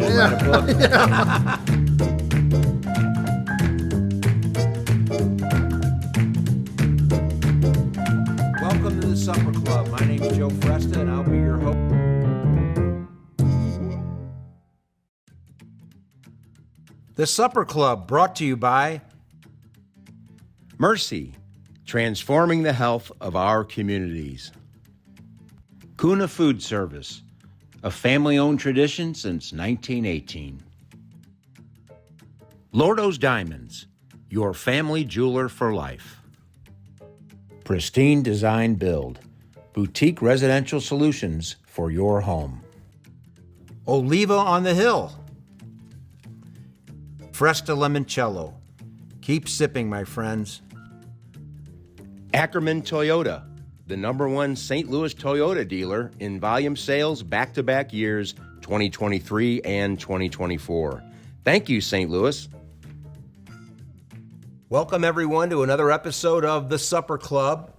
Go write a book. Welcome to the Supper Club. My name is Joe Fresta, and I'll be your host. The Supper Club, brought to you by Mercy, transforming the health of our communities. Kuna Food Service, a family-owned tradition since 1918. Lordo's Diamonds, your family jeweler for life. Pristine Design Build, boutique residential solutions for your home. Oliva on the Hill. Fresta Limoncello. Keep sipping, my friends. Ackerman Toyota, the #1 St. Louis Toyota dealer in volume sales back-to-back years 2023 and 2024. Thank you, St. Louis. Welcome, everyone, to another episode of The Supper Club,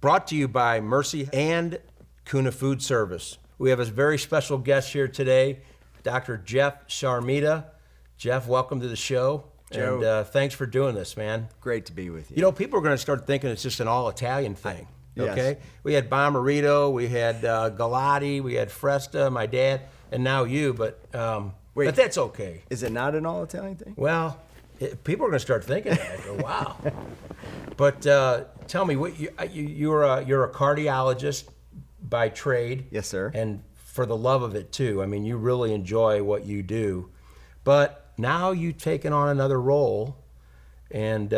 brought to you by Mercy and Kuna Food Service. We have a very special guest here today, Dr. Jeff Ciaramita. Jeff, welcome to the show. Joe. And thanks for doing this, man. Great to be with you. You know, people are going to start thinking it's just an all-Italian thing, Yes. okay? We had Bomarito, we had Galati, we had Fresta, my dad, and now you, but that's okay. Is it not an all-Italian thing? Well, people are going to start thinking that. Go, wow. But tell me, you're a cardiologist by trade. Yes, sir. And for the love of it, too. I mean, you really enjoy what you do. But now you've taken on another role, and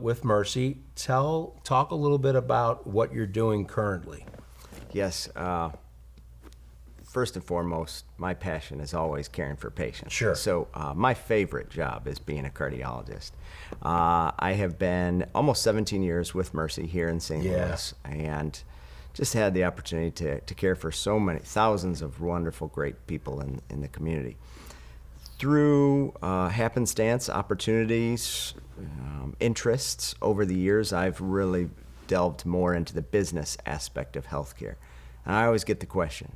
with Mercy, talk a little bit about what you're doing currently. Yes. First and foremost, my passion is always caring for patients. Sure. So my favorite job is being a cardiologist. I have been almost 17 years with Mercy here in St. Louis, and just had the opportunity to care for so many thousands of wonderful, great people in the community. Through happenstance, opportunities, interests over the years, I've really delved more into the business aspect of healthcare. And I always get the question,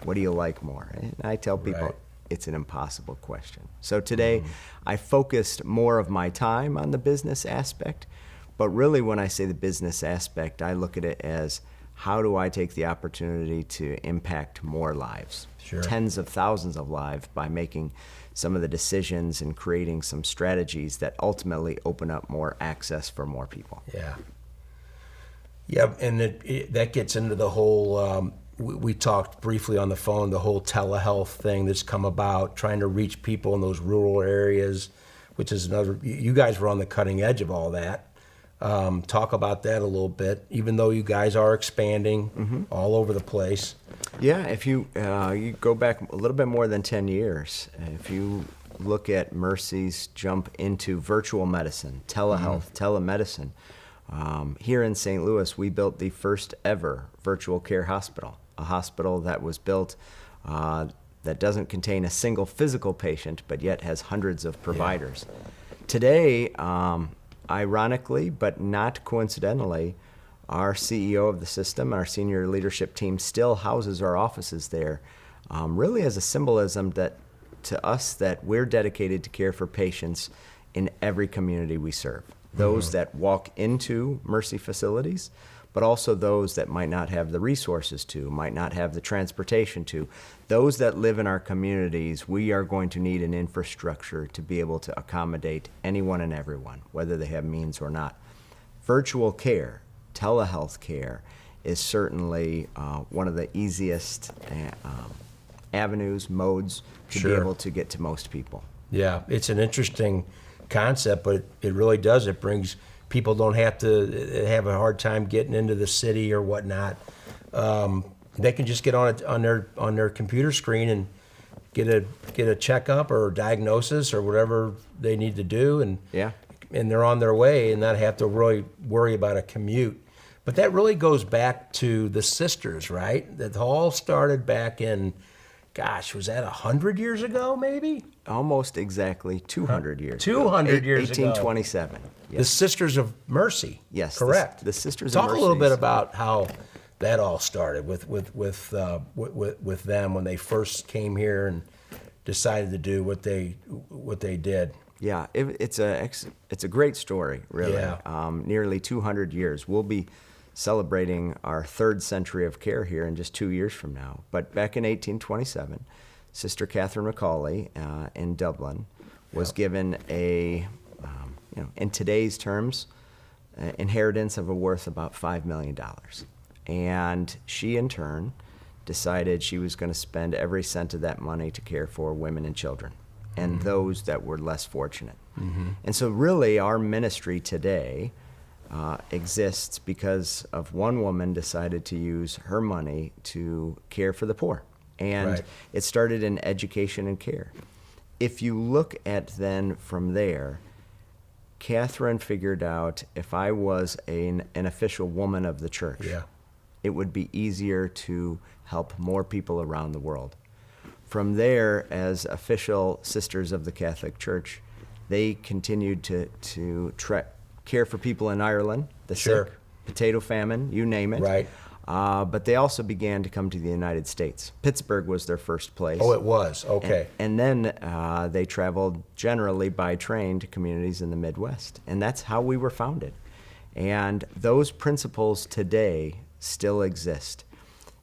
what do you like more? And I tell people, it's an impossible question. So today, I focused more of my time on the business aspect. But really, when I say the business aspect, I look at it as, how do I take the opportunity to impact more lives? Sure. Tens of thousands of lives by making some of the decisions and creating some strategies that ultimately open up more access for more people. Yeah, and that gets into the whole, we talked briefly on the phone, the whole telehealth thing that's come about, trying to reach people in those rural areas, which is another, you guys were on the cutting edge of all that. Talk about that a little bit, even though you guys are expanding all over the place. Yeah, if you go back a little bit more than 10 years, if you look at Mercy's jump into virtual medicine, telehealth, telemedicine, here in St. Louis, we built the first ever virtual care hospital, a hospital that was built that doesn't contain a single physical patient, but yet has hundreds of providers. Today, ironically, but not coincidentally, our CEO of the system, our senior leadership team, still houses our offices there, really as a symbolism that to us that we're dedicated to care for patients in every community we serve. Those that walk into Mercy facilities, but also those that might not have the resources to, might not have the transportation to. Those that live in our communities, we are going to need an infrastructure to be able to accommodate anyone and everyone, whether they have means or not. Virtual care, telehealth care, is certainly one of the easiest avenues, modes to be able to get to most people. Yeah, it's an interesting concept, but it really does. It brings people don't have to have a hard time getting into the city or whatnot. They can just get on their computer screen and get a checkup or diagnosis or whatever they need to do, and they're on their way and not have to really worry about a commute. But that really goes back to the sisters, right? That all started back in, gosh, was that 100 years ago, maybe? Almost exactly 200 years 200 years ago. 1827. Yes. The Sisters of Mercy. Yes, correct. The Sisters Talk of Mercy. a little bit about how that all started with them when they first came here and decided to do what they did. Yeah, it's a great story, really. Yeah. Nearly 200 years. We'll be celebrating our third century of care here in just 2 years from now. But back in 1827, Sister Catherine Macaulay in Dublin was given a, in today's terms, inheritance of a worth about $5 million. And she, in turn, decided she was going to spend every cent of that money to care for women and children and those that were less fortunate. And so really our ministry today exists because of one woman decided to use her money to care for the poor. And Right. it started in education and care. If you look at then from there, Catherine figured out if I was an official woman of the church, Yeah. it would be easier to help more people around the world. From there, as official sisters of the Catholic Church, they continued to care for people in Ireland, the Sure. sick, potato famine, you name it. Right. But they also began to come to the United States. Pittsburgh was their first place. Oh, it was. Okay. And then they traveled generally by train to communities in the Midwest. And that's how we were founded. And those principles today still exist.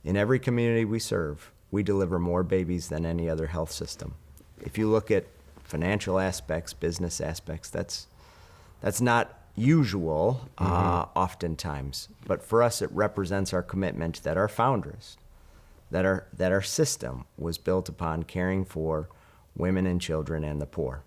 In every community we serve, we deliver more babies than any other health system. If you look at financial aspects, business aspects, that's not usual oftentimes. But for us, it represents our commitment that our founders, that our system was built upon caring for women and children and the poor.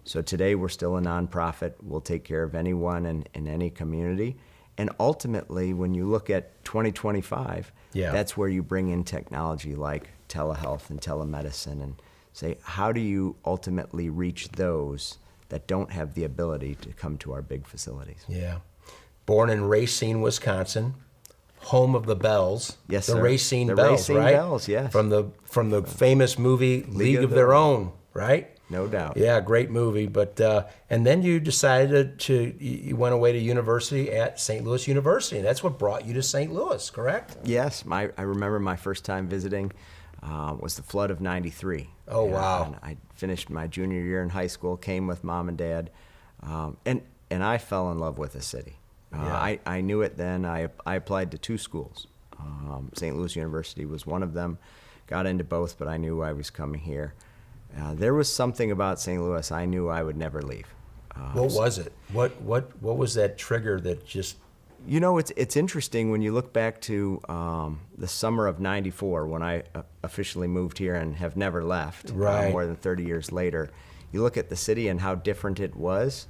So today we're still a nonprofit. We'll take care of anyone in any community. And ultimately, when you look at 2025, Yeah. that's where you bring in technology like telehealth and telemedicine and say, how do you ultimately reach those that don't have the ability to come to our big facilities? Yeah. Born in Racine, Wisconsin, home of the Bells. Yes, the sir. Racine The Bells, Racine right? Bells, yes. From the famous movie League of Their Own, right? No doubt. Yeah, great movie. But and then you decided you went away to university at St. Louis University, and that's what brought you to St. Louis, correct? Yes, I remember my first time visiting was the flood of '93. Oh, wow. And I finished my junior year in high school, came with mom and dad, and I fell in love with the city. Yeah. I knew it then. I applied to 2 schools. St. Louis University was one of them. Got into both, but I knew I was coming here. There was something about St. Louis I knew I would never leave. What was it? What was that trigger that just? You know, it's interesting when you look back to the summer of '94 when I officially moved here and have never left. Right. More than 30 years later, you look at the city and how different it was.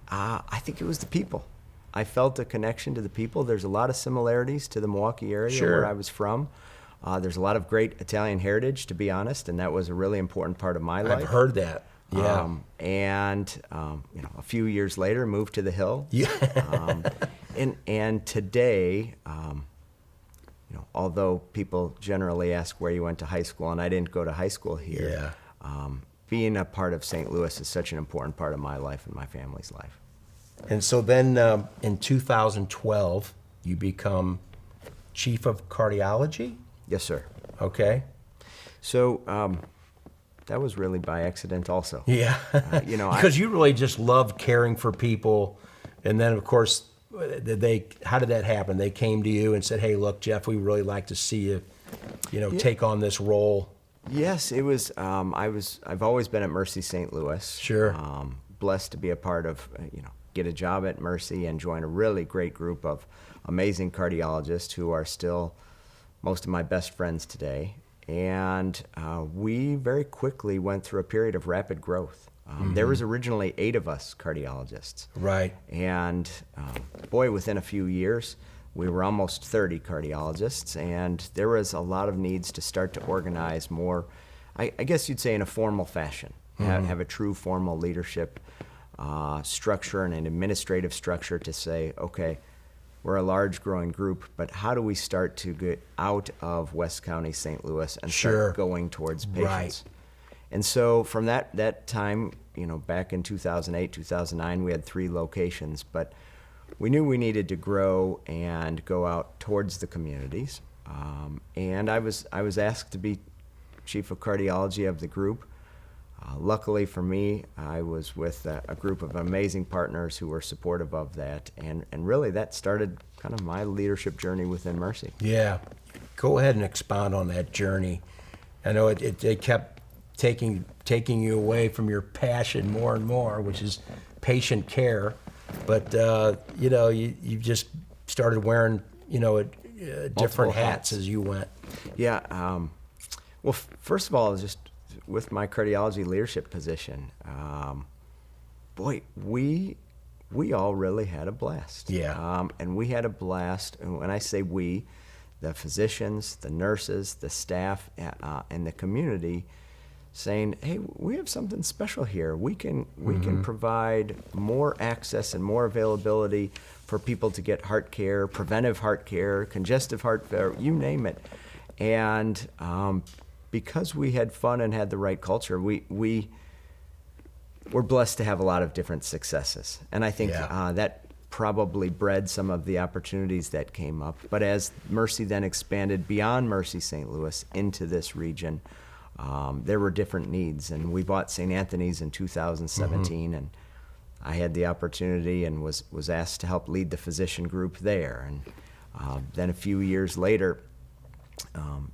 I think it was the people. I felt a connection to the people. There's a lot of similarities to the Milwaukee area Sure. where I was from. There's a lot of great Italian heritage, to be honest, and that was a really important part of my life. I've heard that. Yeah. A few years later, moved to the Hill. Yeah. And today, although people generally ask where you went to high school, and I didn't go to high school here, being a part of St. Louis is such an important part of my life and my family's life. And so then in 2012, you become chief of cardiology? Yes, sir. Okay. So that was really by accident also. Yeah. Because you really just love caring for people. And then, of course, how did that happen? They came to you and said, hey, look, Jeff, we really like to see you, take on this role. Yes, it was. I've always been at Mercy St. Louis. Sure. Blessed to be a part of, get a job at Mercy and join a really great group of amazing cardiologists who are still most of my best friends today. And we very quickly went through a period of rapid growth. There was originally 8 of us cardiologists. Right. And within a few years, we were almost 30 cardiologists, and there was a lot of needs to start to organize more, I guess you'd say in a formal fashion, have a true formal leadership structure and an administrative structure to say, okay, we're a large growing group, but how do we start to get out of West County, St. Louis, and Sure. start going towards patients? Right. And so from that time, back in 2008, 2009, we had 3 locations, but we knew we needed to grow and go out towards the communities. And I was asked to be chief of cardiology of the group. Luckily for me, I was with a group of amazing partners who were supportive of that, and really that started kind of my leadership journey within Mercy. Yeah. Go ahead and expound on that journey. I know it kept taking you away from your passion more and more, which is patient care. But, you just started wearing, different Multiple hats as you went. Yeah. Well, first of all, just with my cardiology leadership position, boy, we all really had a blast. Yeah. And we had a blast. And when I say we, the physicians, the nurses, the staff, and the community, saying, "Hey, we have something special here. We can provide more access and more availability for people to get heart care, preventive heart care, congestive heart failure, you name it." And because we had fun and had the right culture, we were blessed to have a lot of different successes. And I think that probably bred some of the opportunities that came up. But as Mercy then expanded beyond Mercy St. Louis into this region, there were different needs. And we bought St. Anthony's in 2017, and I had the opportunity and was asked to help lead the physician group there. And then a few years later,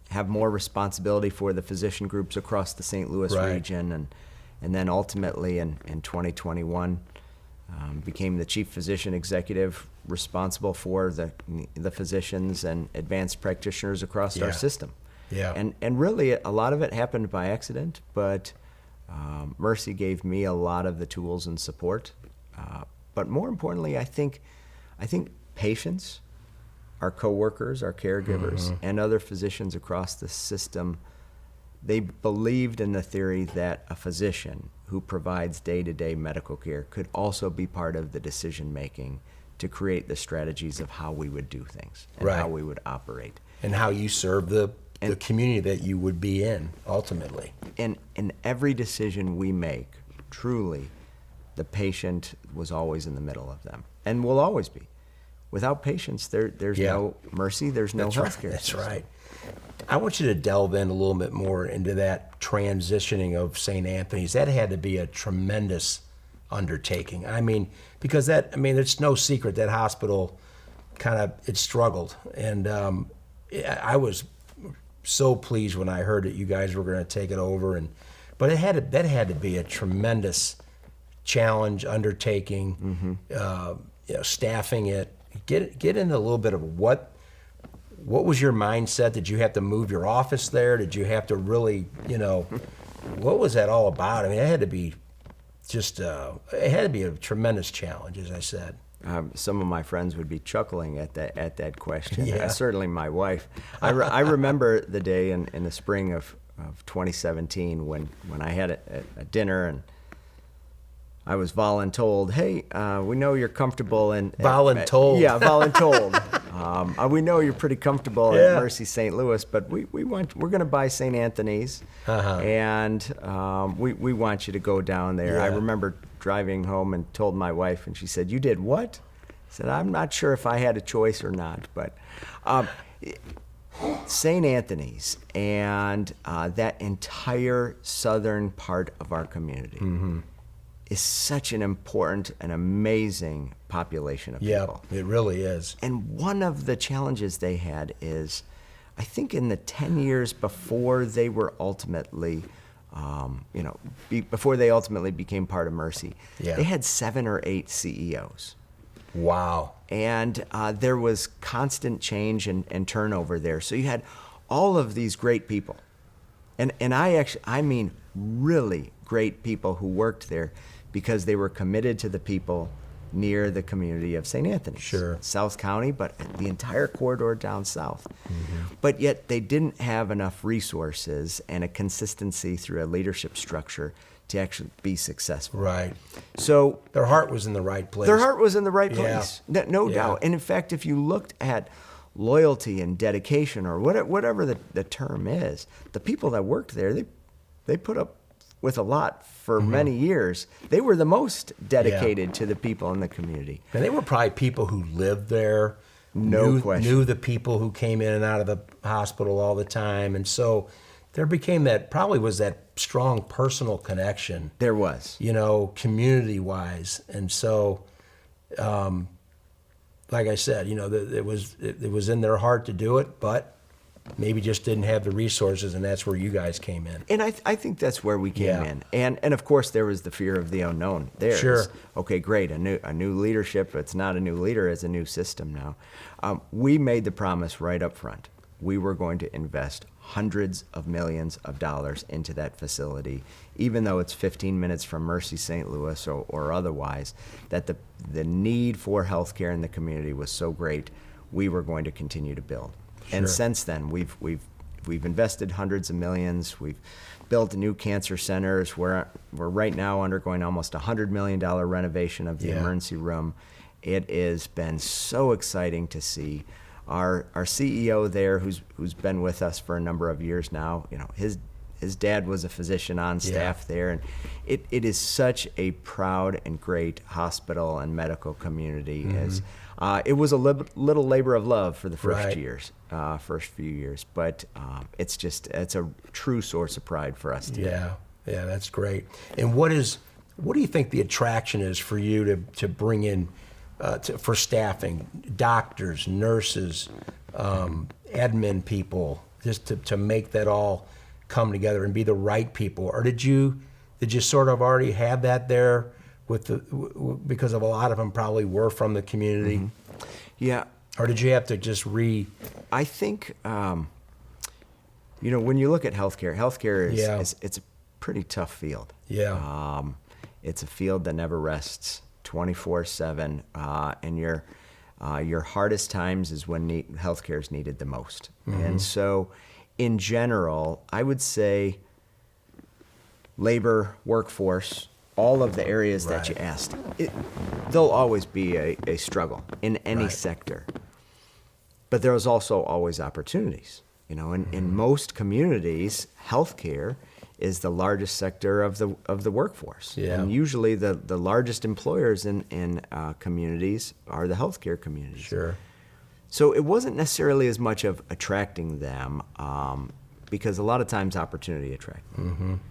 have more responsibility for the physician groups across the St. Louis region. And then ultimately in 2021, became the chief physician executive responsible for the physicians and advanced practitioners across our system. Yeah. And really a lot of it happened by accident, but Mercy gave me a lot of the tools and support. But more importantly, I think patients, our coworkers, our caregivers, and other physicians across the system, they believed in the theory that a physician who provides day-to-day medical care could also be part of the decision-making to create the strategies of how we would do things and how we would operate. And how you serve the community that you would be in, ultimately. And in every decision we make, truly, the patient was always in the middle of them, and will always be. Without patients, there's no Mercy, there's no healthcare. That's right. I want you to delve in a little bit more into that transitioning of St. Anthony's. That had to be a tremendous undertaking. I mean, because it's no secret that hospital it struggled. And I was so pleased when I heard that you guys were going to take it over. But that had to be a tremendous challenge, undertaking, staffing it. Get into a little bit of what was your mindset? Did you have to move your office there? Did you have to really, what was that all about? I mean, it had to be a tremendous challenge, as I said. Some of my friends would be chuckling at that question. Certainly my wife. I remember the day in the spring of 2017 when I had a dinner and I was voluntold, "Hey, we know you're comfortable in..." Voluntold? Yeah, voluntold. We know you're pretty comfortable at Mercy St. Louis, but we're going to buy St. Anthony's, and we want you to go down there. I remember driving home and told my wife, and she said, "You did what?" I said, "I'm not sure if I had a choice or not, but..." St. Anthony's and that entire southern part of our community is such an important and amazing population of people. Yeah, it really is. And one of the challenges they had is, I think in the 10 years before they were ultimately, before they ultimately became part of Mercy, they had 7 or 8 CEOs. Wow. And there was constant change and turnover there. So you had all of these great people. And I mean really great people who worked there because they were committed to the people near the community of St. Anthony's. Sure. South County, but the entire corridor down south. But yet they didn't have enough resources and a consistency through a leadership structure to actually be successful. Right. So their heart was in the right place. Their heart was in the right place, no doubt. And in fact, if you looked at loyalty and dedication, or whatever the term is, the people that worked there, they put up with a lot for many years. They were the most dedicated to the people in the community. And they were probably people who lived there, No question. knew the people who came in and out of the hospital all the time. And so there became probably was that strong personal connection, There was. community-wise. And so, like I said, it was in their heart to do it, but maybe just didn't have the resources, and that's where you guys came in. And I think that's where we came Yeah. in. And of course there was the fear of the unknown. There. Sure. Okay, great. A new leadership. It's not a new leader, it's a new system now. We made the promise right up front. We were going to invest hundreds of millions of dollars into that facility, even though it's 15 minutes from Mercy St. Louis or otherwise, that the need for healthcare in the community was so great, we were going to continue to build. And Sure. since then, we've invested hundreds of millions. We've built new cancer centers. We're right now undergoing almost $100 million renovation of the Yeah. emergency room. It has been so exciting to see. Our CEO there, who's been with us for a number of years now, his dad was a physician on staff there, and it is such a proud and great hospital and medical community. As it was a little labor of love for the first Right. first few years, but it's a true source of pride for us today. Yeah, that's great. And what do you think the attraction is for you to bring in for staffing, doctors, nurses, admin people, just to make that all come together and be the right people? Or did you sort of already have that there because of a lot of them probably were from the community? Yeah. Or did you have to just I think, when you look at healthcare is it's a pretty tough field. Yeah. It's a field that never rests 24/7, and your hardest times is when healthcare is needed the most. And so, in general, I would say labor, workforce, all of the areas that you Right. asked, there'll always be a struggle in any Right. sector. But there's also always opportunities. In most communities, healthcare is the largest sector of the workforce. Yeah. And usually the largest employers in communities are the healthcare communities. Sure. So it wasn't necessarily as much of attracting them, because a lot of times opportunity attracts them.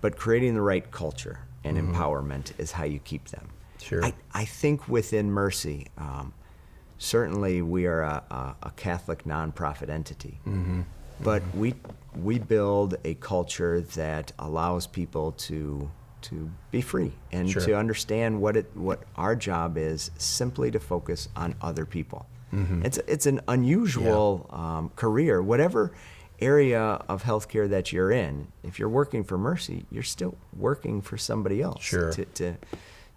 But creating the right culture and empowerment is how you keep them. Sure. I think within Mercy, certainly we are a Catholic nonprofit entity, but we build a culture that allows people to be free and Sure. to understand what our job is, simply to focus on other people. It's an unusual career. Whatever area of healthcare that you're in, if you're working for Mercy, you're still working for somebody else. Sure.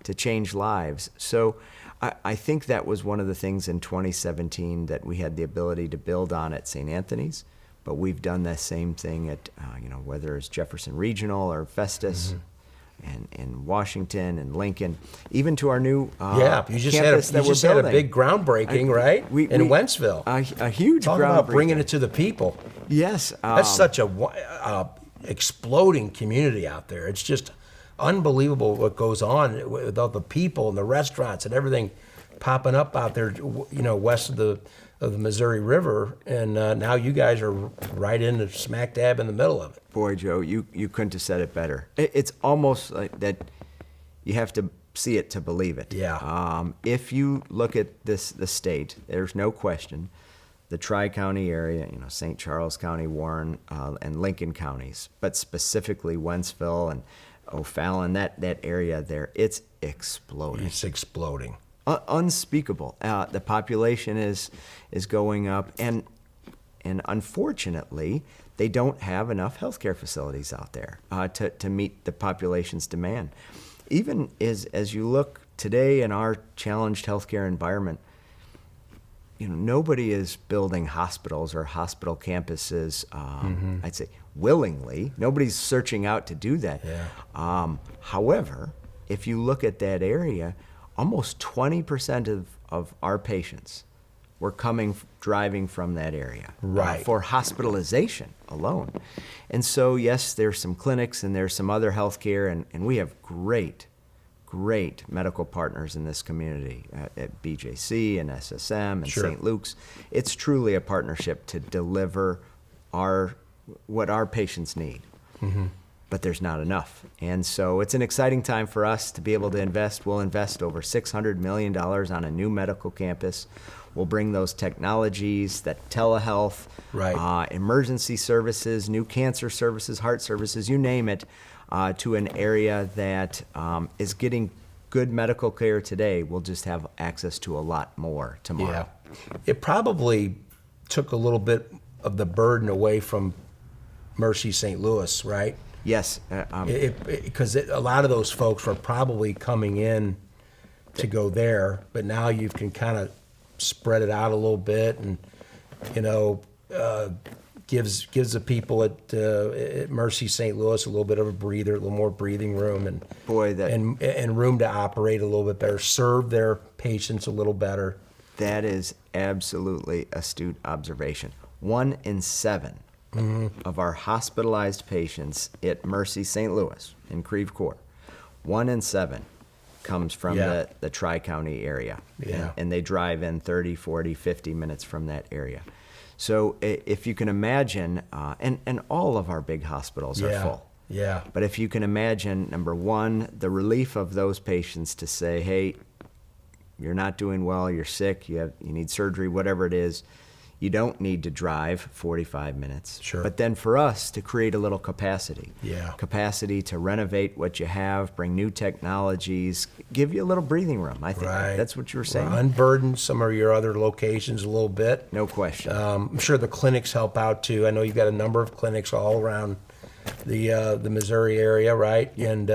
To change lives. So I think that was one of the things in 2017 that we had the ability to build on at St. Anthony's, but we've done the same thing at, whether it's Jefferson Regional or Festus, and in Washington and Lincoln, even to our new You just campus that we're had a building. big groundbreaking, right? In Wentzville. A huge Talk groundbreaking. about bringing it to the people. Yes. That's such a exploding community out there. It's just unbelievable what goes on with all the people and the restaurants and everything popping up out there, west of the Missouri River. And now you guys are right in the smack dab in the middle of it. Boy, Joe, you couldn't have said it better. It's almost like that you have to see it to believe it. Yeah. If you look at the state, there's no question, the Tri-County area, St. Charles County, Warren, and Lincoln counties, but specifically Wentzville and O'Fallon, that area there, it's exploding. It's exploding. Unspeakable. The population is going up, and unfortunately, they don't have enough healthcare facilities out there to meet the population's demand. Even as you look today in our challenged healthcare environment, nobody is building hospitals or hospital campuses, I'd say, willingly. Nobody's searching out to do that. Yeah. However, if you look at that area, almost 20% of our patients were driving from that area Right. for hospitalization alone. And so, yes, there's some clinics and there's some other healthcare, and we have great medical partners in this community at BJC and SSM and Sure. St. Luke's. It's truly a partnership to deliver our what our patients need. But there's not enough. And so it's an exciting time for us to be able to invest. We'll invest over $600 million on a new medical campus. We'll bring those technologies, that telehealth, Right. Emergency services, new cancer services, heart services, you name it, to an area that is getting good medical care today. We'll just have access to a lot more tomorrow. Yeah. It probably took a little bit of the burden away from Mercy St. Louis, right? Yes. Because a lot of those folks were probably coming in to go there, but now you can kind of spread it out a little bit, and gives the people at Mercy St. Louis a little bit of a breather, a little more breathing room, and and room to operate a little bit better, serve their patients a little better. That is absolutely astute observation. 1 in 7 of our hospitalized patients at Mercy St. Louis in Creve Coeur, 1 in 7 comes from the Tri-County area. Yeah. And they drive in 30, 40, 50 minutes from that area. So if you can imagine, and all of our big hospitals are full. Yeah. But if you can imagine, number one, the relief of those patients to say, hey, you're not doing well, you're sick, you need surgery, whatever it is, you don't need to drive 45 minutes. Sure. But then for us to create a little capacity. Yeah. Capacity to renovate what you have, bring new technologies, give you a little breathing room. I think that's what you were saying. Unburden some of your other locations a little bit. No question. I'm sure the clinics help out too. I know you've got a number of clinics all around the Missouri area, right? And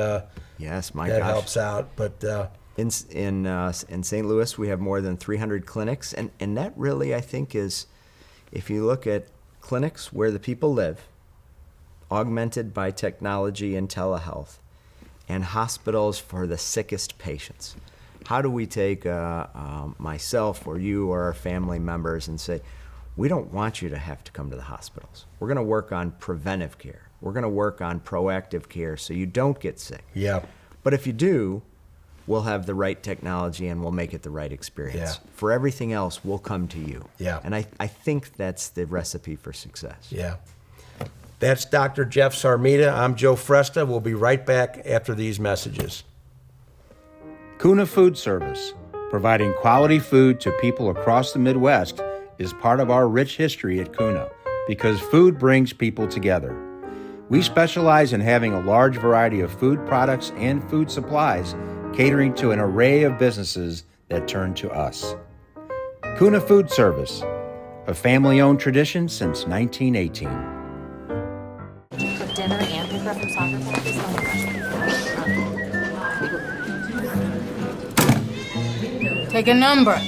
yes, my that gosh. helps out. But in St. Louis, we have more than 300 clinics, and that really, I think, is, if you look at clinics where the people live, augmented by technology and telehealth, and hospitals for the sickest patients. How do we take myself or you or our family members and say, we don't want you to have to come to the hospitals. We're going to work on preventive care. We're going to work on proactive care so you don't get sick. yeah, But if you do, we'll have the right technology and we'll make it the right experience. Yeah. For everything else, we'll come to you. Yeah. And I think that's the recipe for success. yeah. That's Dr. Jeff Ciaramita. I'm Joe Fresta. We'll be right back after these messages. Kuna Food Service, providing quality food to people across the Midwest, is part of our rich history at Kuna because food brings people together. We specialize in having a large variety of food products and food supplies, catering to an array of businesses that turn to us. Kuna Food Service, a family-owned tradition since 1918. Cook dinner and pick her up from soccer practice. Take a number.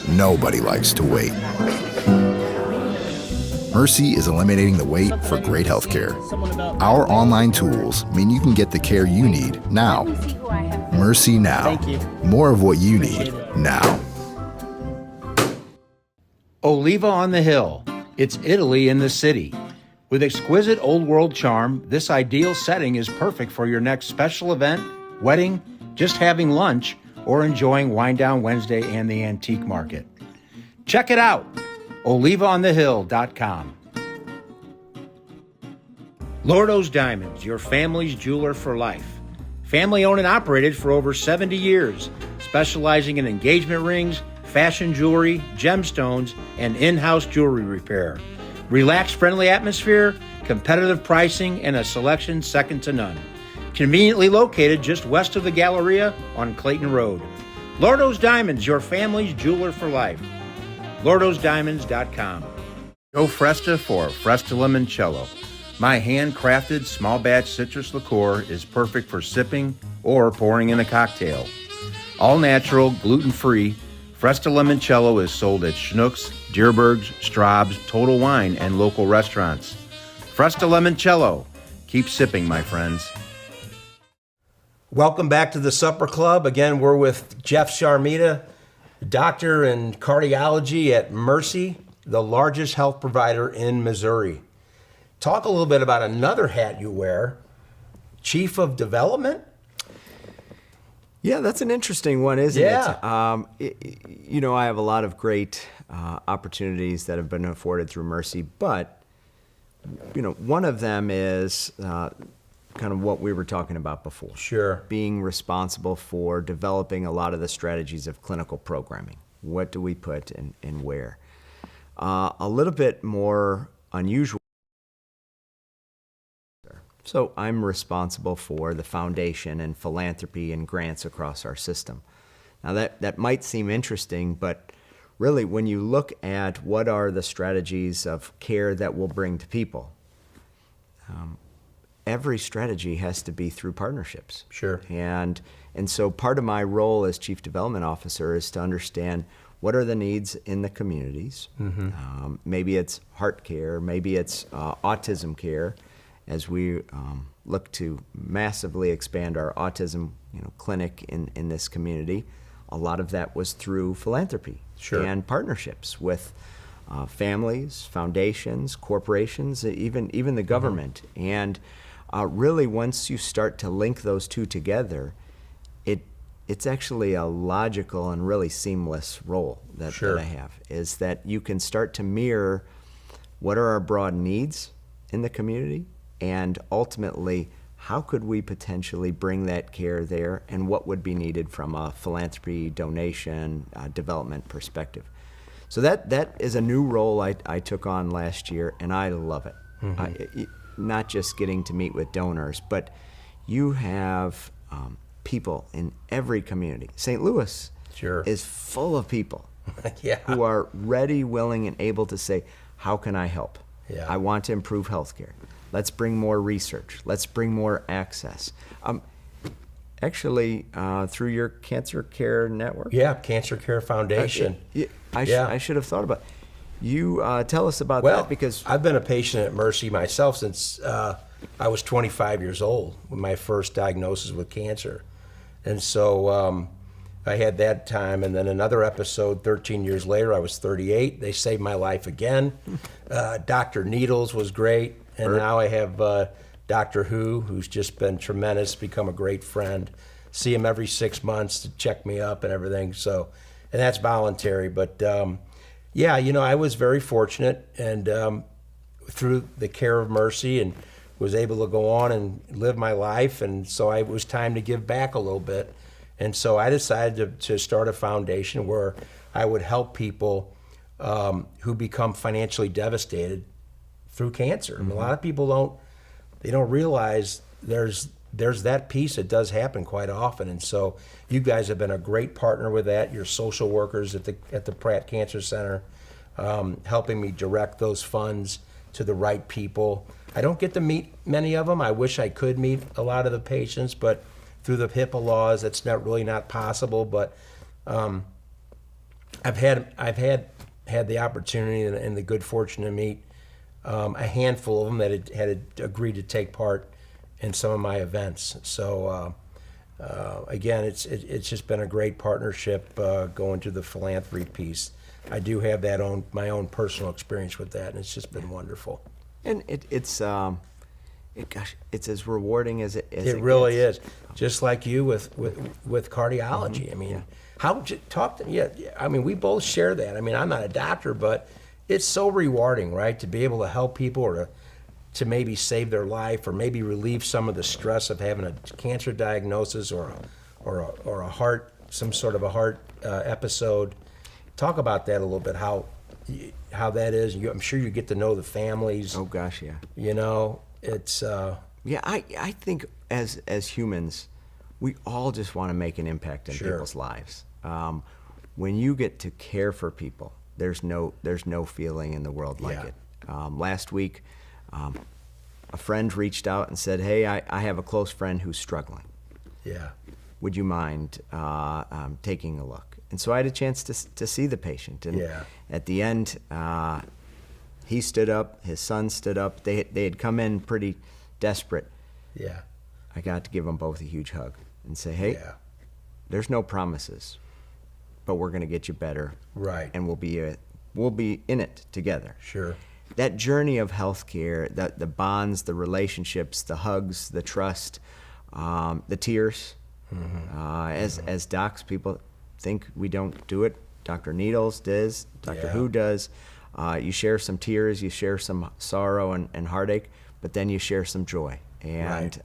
Nobody likes to wait. Mercy is eliminating the wait for great health care. Our online tools mean you can get the care you need now. Mercy Now. More of what you need now. Oliva on the Hill. It's Italy in the city. With exquisite old world charm, this ideal setting is perfect for your next special event, wedding, just having lunch, or enjoying Wine Down Wednesday and the Antique Market. Check it out, olivaonthehill.com. Lordo's Diamonds, your family's jeweler for life. Family owned and operated for over 70 years, specializing in engagement rings, fashion jewelry, gemstones, and in-house jewelry repair. Relaxed, friendly atmosphere, competitive pricing, and a selection second to none. Conveniently located just west of the Galleria on Clayton Road. Lordo's Diamonds, your family's jeweler for life. LordosDiamonds.com. Joe Fresta for Fresta Limoncello. My handcrafted small batch citrus liqueur is perfect for sipping or pouring in a cocktail. All natural, gluten-free, Fresta Limoncello is sold at Schnucks, Dierberg's, Straub's, Total Wine, and local restaurants. Fresta Limoncello. Keep sipping, my friends. Welcome back to the Supper Club. Again, we're with Jeff Ciaramita, doctor in cardiology at Mercy, the largest health provider in Missouri. Talk a little bit about another hat you wear, Chief of Development? Yeah, that's an interesting one, isn't Yeah. it? I have a lot of great opportunities that have been afforded through Mercy, but one of them is kind of what we were talking about before. Sure. Being responsible for developing a lot of the strategies of clinical programming. What do we put and where? A little bit more unusual. So I'm responsible for the foundation and philanthropy and grants across our system. Now that might seem interesting, but really when you look at what are the strategies of care that we'll bring to people, every strategy has to be through partnerships. Sure. And so part of my role as Chief Development Officer is to understand what are the needs in the communities. Maybe it's heart care, maybe it's autism care, as we look to massively expand our autism clinic in this community. A lot of that was through philanthropy and partnerships with families, foundations, corporations, even the government. And really, once you start to link those two together, it's actually a logical and really seamless role that I have, is that you can start to mirror what are our broad needs in the community, and ultimately, how could we potentially bring that care there, and what would be needed from a philanthropy, donation, development perspective. So that is a new role I took on last year, and I love it. Not just getting to meet with donors, but you have people in every community. St. Louis is full of people who are ready, willing, and able to say, how can I help? I want to improve healthcare. Let's bring more research. Let's bring more access. Actually, through your Cancer Care Network? Yeah, Cancer Care Foundation. I should have thought about it. You tell us about Well, that, because I've been a patient at Mercy myself since I was 25 years old when my first diagnosis with cancer. And so I had that time, and then another episode 13 years later, I was 38. They saved my life again. Dr. Needles was great. And now I have Dr. who's just been tremendous, become a great friend. See him every 6 months to check me up and everything. So, and that's voluntary. But yeah, I was very fortunate, and through the care of Mercy, and was able to go on and live my life. And so it was time to give back a little bit. And so I decided to start a foundation where I would help people who become financially devastated through cancer. A lot of people don't realize there's that piece that does happen quite often. And so you guys have been a great partner with that. Your social workers at the Pratt Cancer Center, helping me direct those funds to the right people. I don't get to meet many of them. I wish I could meet a lot of the patients, but through the HIPAA laws, that's not possible. But I've had the opportunity and the good fortune to meet a handful of them that had agreed to take part in some of my events. So again, it's just been a great partnership going to the philanthropy piece. I do have my own personal experience with that, and it's just been wonderful. And it's as rewarding as it really gets. is. Just like you with cardiology. I mean, talk to me. Yeah, I mean, we both share that. I mean, I'm not a doctor, but it's so rewarding, right, to be able to help people, or to maybe save their life, or maybe relieve some of the stress of having a cancer diagnosis or a heart, some sort of a heart episode. Talk about that a little bit. How that is. I'm sure you get to know the families. Oh gosh, yeah. It's yeah. I think as humans, we all just want to make an impact in people's lives. When you get to care for people, there's no feeling in the world like it. Last week, a friend reached out and said, "Hey, I have a close friend who's struggling. Yeah. Would you mind taking a look?" And so I had a chance to see the patient. And at the end, he stood up, his son stood up. They had come in pretty desperate. Yeah. I got to give them both a huge hug and say, "Hey, there's no promises, but we're going to get you better. Right. And we'll be in it together." Sure. That journey of healthcare, the bonds, the relationships, the hugs, the trust, the tears, As docs, people think we don't do it. Dr. Needles does, Dr. Yeah. Who does. You share some tears, you share some sorrow and heartache, but then you share some joy. And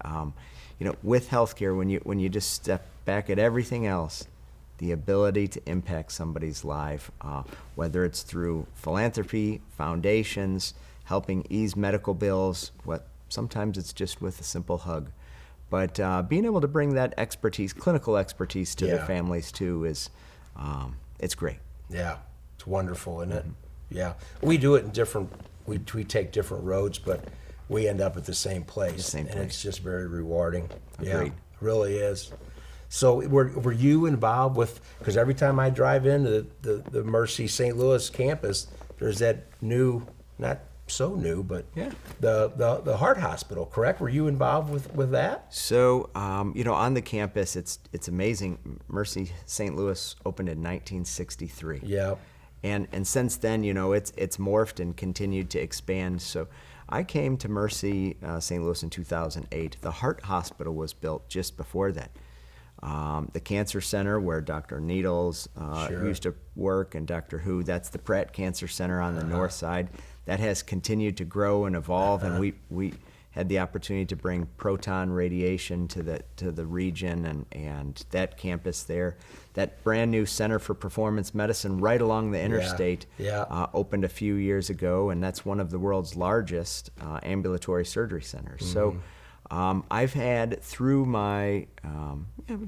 with healthcare, when you just step back at everything else, the ability to impact somebody's life, whether it's through philanthropy, foundations, helping ease medical bills, sometimes it's just with a simple hug. But being able to bring that expertise, clinical expertise, to the families too it's great. Yeah, it's wonderful, isn't it? Yeah, we do it in different. We take different roads, but we end up at the same place, and it's just very rewarding. Yeah, Agreed. it really is. So were you involved with? Because every time I drive into the Mercy St. Louis campus, there's that new, not so new, but the heart hospital. Correct? Were you involved with that? So on the campus, it's amazing. Mercy St. Louis opened in 1963. Yeah. And since then, it's morphed and continued to expand. So I came to Mercy St. Louis in 2008. The heart hospital was built just before that. The cancer center where Dr. Needles used to work, and Dr. Who, that's the Pratt Cancer Center on the north side. That has continued to grow and evolve, and we had the opportunity to bring proton radiation to the region and that campus there. That brand new Center for Performance Medicine right along the interstate opened a few years ago, and that's one of the world's largest ambulatory surgery centers. So I've had, through my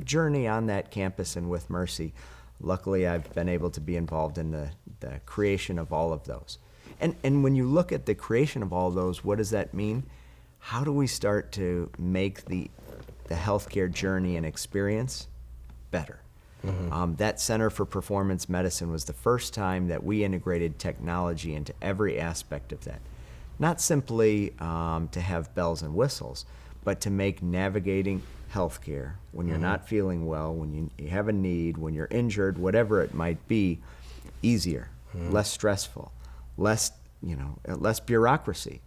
journey on that campus and with Mercy, luckily I've been able to be involved in the creation of all of those. And when you look at the creation of all those, what does that mean? How do we start to make the healthcare journey and experience better? That Center for Performance Medicine was the first time that we integrated technology into every aspect of that. Not simply to have bells and whistles, but to make navigating healthcare when you're not feeling well, when you have a need, when you're injured, whatever it might be, easier, less stressful, less bureaucracy.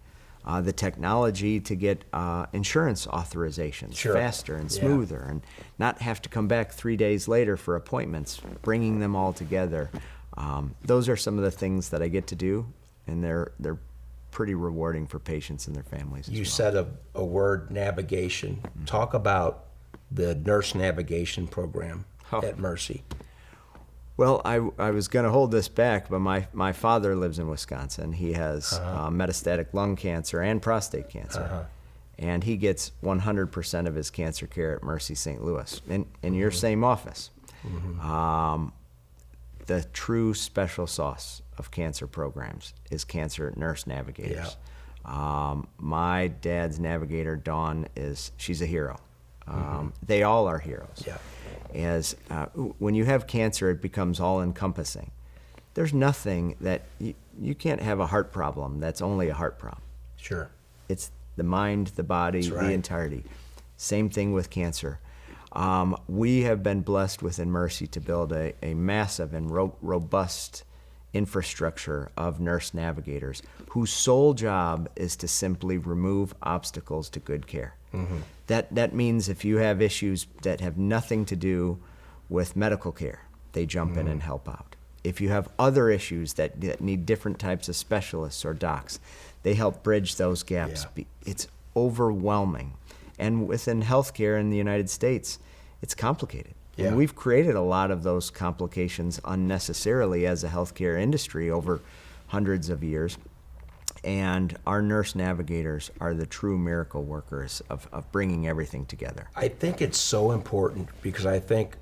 The technology to get insurance authorizations faster and smoother, and not have to come back 3 days later for appointments, bringing them all together. Those are some of the things that I get to do, and they're pretty rewarding for patients and their families. You said a word, navigation. Talk about the nurse navigation program at Mercy. Well, I was going to hold this back, but my father lives in Wisconsin. He has metastatic lung cancer and prostate cancer. And he gets 100% of his cancer care at Mercy St. Louis, in your same office. The true special sauce of cancer programs is cancer nurse navigators. My dad's navigator, Dawn, she's a hero. They all are heroes. When you have cancer, it becomes all-encompassing. There's nothing that you can't have a heart problem that's only a heart problem. Sure. It's the mind, the body, the entirety. Same thing with cancer. We have been blessed within Mercy to build a massive and robust infrastructure of nurse navigators whose sole job is to simply remove obstacles to good care. That means if you have issues that have nothing to do with medical care, they jump in and help out. If you have other issues that need different types of specialists or docs, they help bridge those gaps. It's overwhelming. And within healthcare in the United States, it's complicated. And we've created a lot of those complications unnecessarily as a healthcare industry over hundreds of years. And our nurse navigators are the true miracle workers of bringing everything together. I think it's so important because I think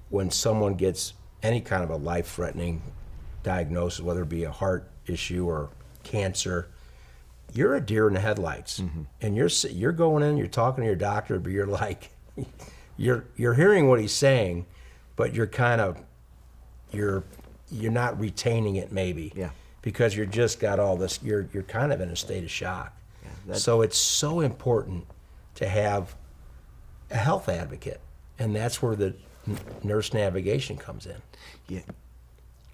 when someone gets any kind of a life-threatening diagnosis, whether it be a heart issue or cancer, you're a deer in the headlights. And you're going in, you're talking to your doctor, but you're like, you're hearing what he's saying, but you're not retaining it maybe. Because you're just got all this, you're kind of in a state of shock. So it's so important to have a health advocate, and that's where the nurse navigation comes in.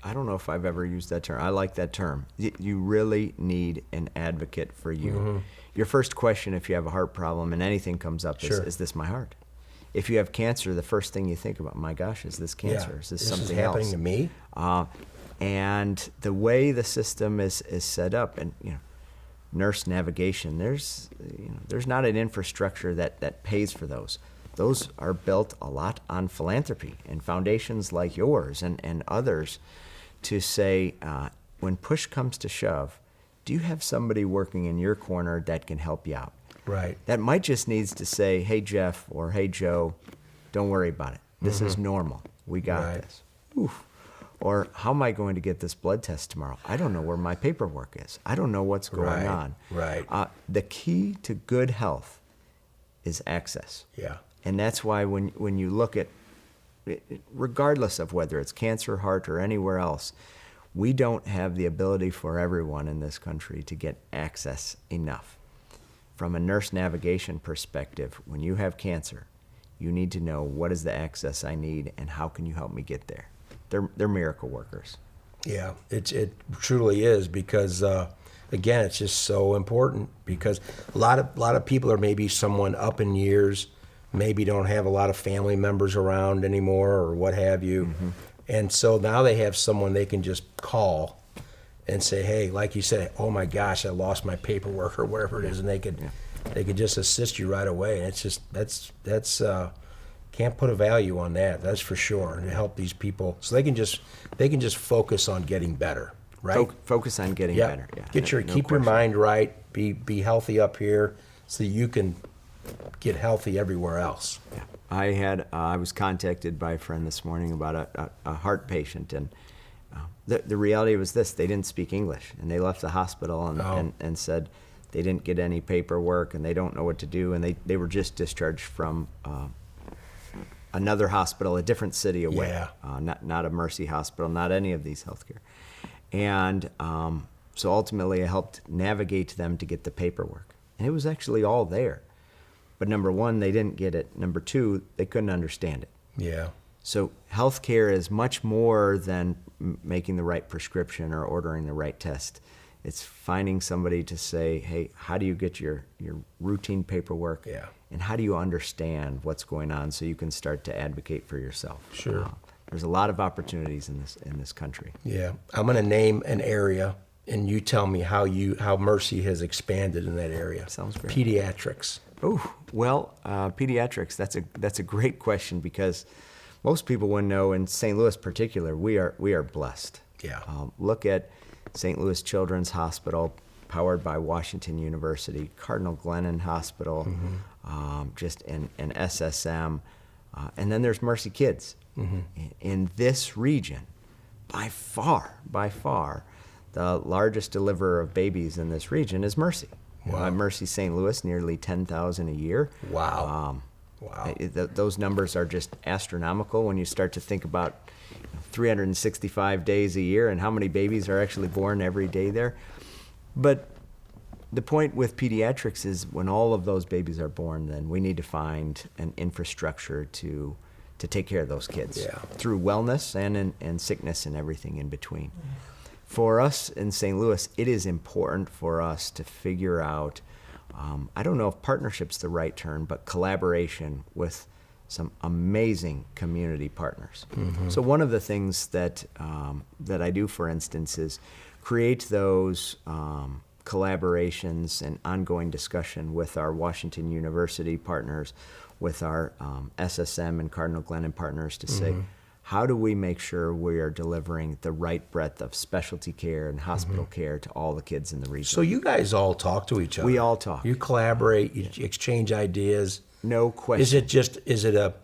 I don't know if I've ever used that term. I like that term. You really need an advocate for you. Your first question if you have a heart problem and anything comes up is this my heart? if you have cancer, the first thing you think about, my gosh, is this cancer? Is this something happening else? to me? And the way the system is set up, and nurse navigation, there's not an infrastructure that pays for those. Those are built a lot on philanthropy and foundations like yours and others to say, when push comes to shove, do you have somebody working in your corner that can help you out? Right. That might just needs to say, hey, Jeff, or hey, Joe, don't worry about it. This is normal. We got Right. this. Oof. Or how am I going to get this blood test tomorrow? I don't know where my paperwork is. I don't know what's going Right, on. right. The key to good health is access. Yeah. And that's why when you look at, regardless of whether it's cancer, heart, or anywhere else, we don't have the ability for everyone in this country to get access enough. From a nurse navigation perspective, when you have cancer, you need to know what is the access I need and how can you help me get there. They're miracle workers. Yeah, it truly is, because again, it's just so important, because a lot of people are maybe someone up in years, maybe don't have a lot of family members around anymore or what have you. And so now they have someone they can just call and say, hey, like you said, oh my gosh, I lost my paperwork or whatever it is, and they could just assist you right away. And it's just that's can't put a value on that. That's for sure. And to help these people so they can just focus on getting better, right? Focus on getting Yeah. better. Yeah. Keep No your question. mind right. Be healthy up here so you can get healthy everywhere else. Yeah. I was contacted by a friend this morning about a heart patient, and the reality was this: they didn't speak English, and they left the hospital and said they didn't get any paperwork and they don't know what to do, and they were just discharged from another hospital, a different city away, Yeah. not a Mercy hospital, not any of these healthcare, and so ultimately I helped navigate them to get the paperwork, and it was actually all there. But number one, they didn't get it. Number two, they couldn't understand it. Yeah. So healthcare is much more than making the right prescription or ordering the right test. It's finding somebody to say, hey, how do you get your routine paperwork? Yeah. And how do you understand what's going on so you can start to advocate for yourself? Sure. There's a lot of opportunities in this country. Yeah. I'm going to name an area, and you tell me how Mercy has expanded in that area. Sounds great. Pediatrics. Oh, well, pediatrics, that's a great question, because most people would know, in St. Louis particular, we are blessed. Yeah. Look at St. Louis Children's Hospital, powered by Washington University, Cardinal Glennon Hospital, just an SSM, and then there's Mercy Kids. In this region, by far, the largest deliverer of babies in this region is Mercy. Wow. Mercy St. Louis, nearly 10,000 a year. Wow. Wow. Those numbers are just astronomical when you start to think about 365 days a year and how many babies are actually born every day there. But the point with pediatrics is when all of those babies are born, then we need to find an infrastructure to take care of those kids through wellness and sickness and everything in between. For us in St. Louis, it is important for us to figure out, I don't know if partnership's the right term, but collaboration with some amazing community partners. So one of the things that I do, for instance, is create those collaborations and ongoing discussion with our Washington University partners, with our SSM and Cardinal Glennon partners to say, how do we make sure we are delivering the right breadth of specialty care and hospital care to all the kids in the region? So you guys all talk to each other. We all talk. You collaborate. You exchange ideas. No question. Is it a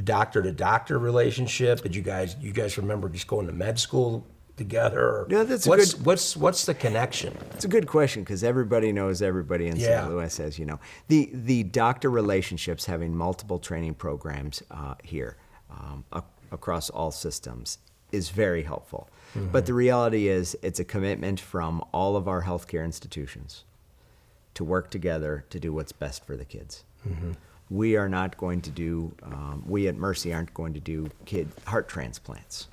doctor to doctor relationship? Did you guys remember just going to med school together? Or Yeah, that's a what's the connection? It's a good question, because everybody knows everybody in St. Louis, as you know. The doctor relationships, having multiple training programs here across all systems, is very helpful. But the reality is, it's a commitment from all of our healthcare institutions to work together to do what's best for the kids. We are not going to do, we at Mercy aren't going to do kid heart transplants.